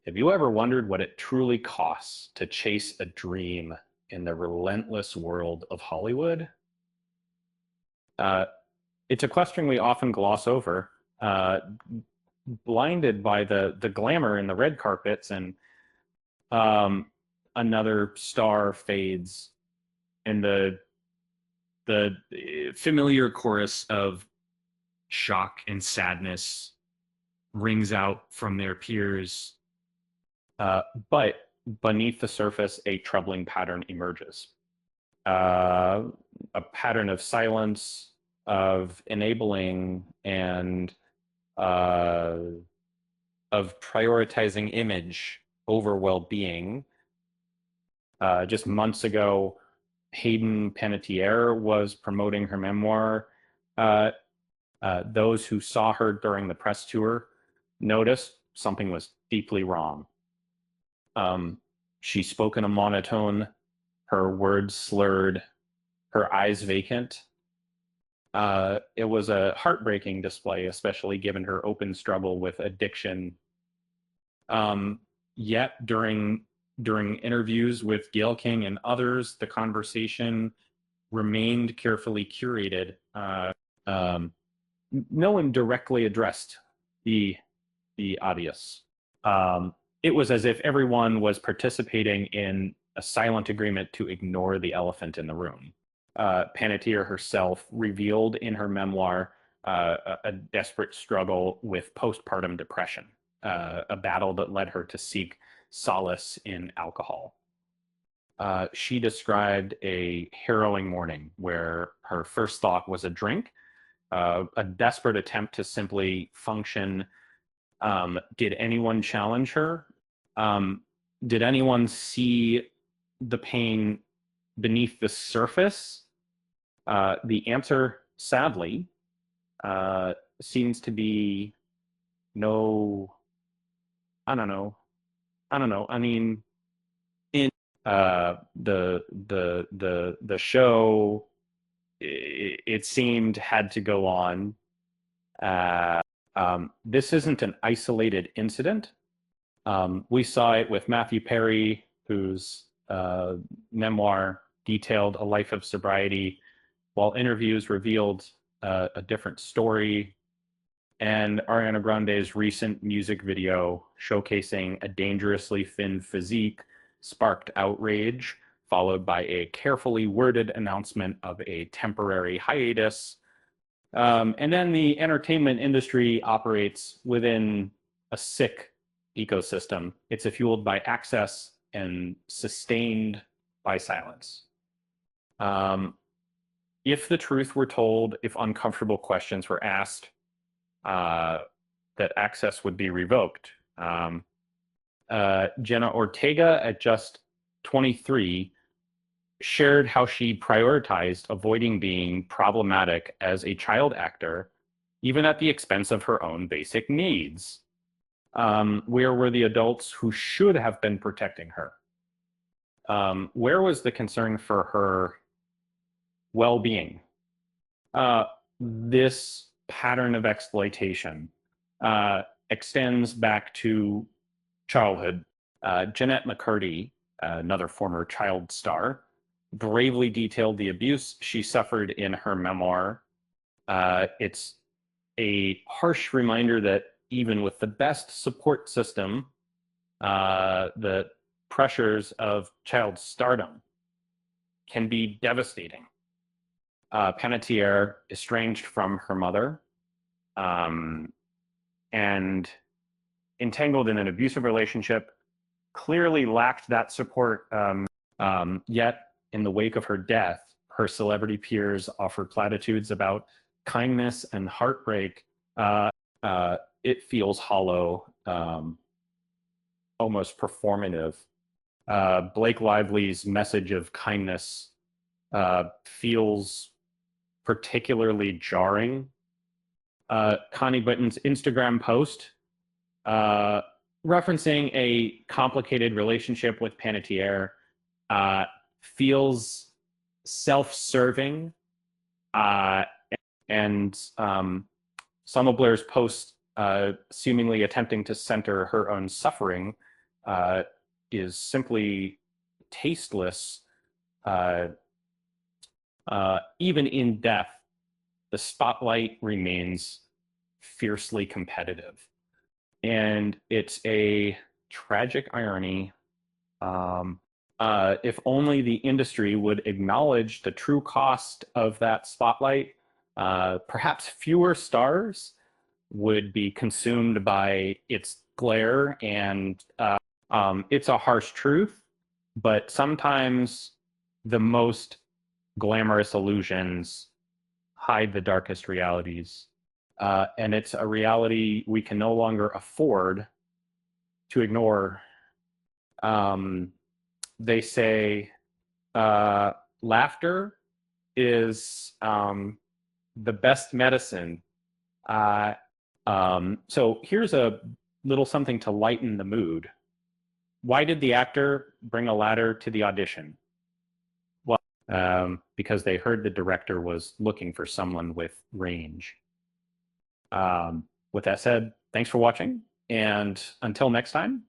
Have you ever wondered what it truly costs to chase a dream in the relentless world of Hollywood? Uh, it's a question we often gloss over, uh, blinded by the glamour and the red carpets, and um, another star fades, and the familiar chorus of shock and sadness rings out from their peers. Uh, but beneath the surface, a troubling pattern emerges. uh, a pattern of silence, of enabling, and uh, of prioritizing image over well-being. Just months ago, Hayden Panettiere was promoting her memoir. Uh, those who saw her during the press tour noticed something was deeply wrong. Um, she spoke in a monotone, her words slurred, her eyes vacant. It was a heartbreaking display, especially given her open struggle with addiction. Um, Yet during interviews with Gail King and others, the conversation remained carefully curated. Um, no one directly addressed the audience. Um, it was as if everyone was participating in a silent agreement to ignore the elephant in the room. Panettiere herself revealed in her memoir a desperate struggle with postpartum depression, a battle that led her to seek solace in alcohol. She described a harrowing morning where her first thought was a drink, a desperate attempt to simply function. Did anyone challenge her? Um, did anyone see the pain beneath the surface? The answer, sadly, seems to be no. I don't know. I don't know. I mean, in the show, it seemed had to go on. This isn't an isolated incident. We saw it with Matthew Perry, whose memoir detailed a life of sobriety, while interviews revealed a different story. And Ariana Grande's recent music video showcasing a dangerously thin physique sparked outrage, followed by a carefully worded announcement of a temporary hiatus. And then the entertainment industry operates within a sick ecosystem. It's fueled by access and sustained by silence. Um, if the truth were told, if uncomfortable questions were asked, uh, that access would be revoked. Jenna Ortega, at just 23, shared how she prioritized avoiding being problematic as a child actor, even at the expense of her own basic needs. Where were the adults who should have been protecting her? Where was the concern for her well-being? This pattern of exploitation extends back to childhood. Jeanette McCurdy, another former child star, bravely detailed the abuse she suffered in her memoir. It's a harsh reminder that even with the best support system, the pressures of child stardom can be devastating. Panettiere, estranged from her mother, um, and entangled in an abusive relationship, clearly lacked that support. Yet, in the wake of her death, her celebrity peers offered platitudes about kindness and heartbreak. It feels hollow, almost performative. Blake Lively's message of kindness feels particularly jarring. Connie Britton's Instagram post referencing a complicated relationship with Panettiere feels self-serving, uh, and some of Blair's posts seemingly attempting to center her own suffering is simply tasteless. Even in death, the spotlight remains fiercely competitive. And it's a tragic irony. If only the industry would acknowledge the true cost of that spotlight, perhaps fewer stars would be consumed by its glare. And it's a harsh truth, but sometimes the most glamorous illusions hide the darkest realities. And it's a reality we can no longer afford to ignore. Um, they say laughter is the best medicine. Uh, so here's a little something to lighten the mood. Why did the actor bring a ladder to the audition? Well, because they heard the director was looking for someone with range. With that said, thanks for watching, and until next time,